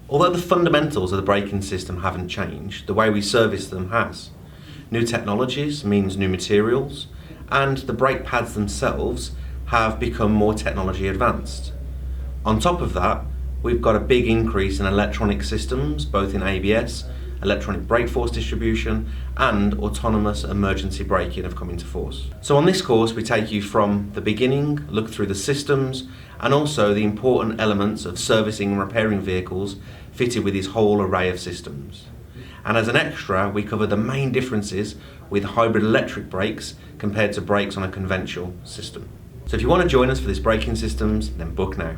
Although the fundamentals of the braking system haven't changed, the way we service them has. New technologies means new materials, and the brake pads themselves have become more technology advanced. On top of that, we've got a big increase in electronic systems, both in ABS, electronic brake force distribution, and autonomous emergency braking have come into force. So on this course, we take you from the beginning, look through the systems, and also the important elements of servicing and repairing vehicles fitted with this whole array of systems. And as an extra, we cover the main differences with hybrid electric brakes compared to brakes on a conventional system. So if you want to join us for this braking systems, then book now.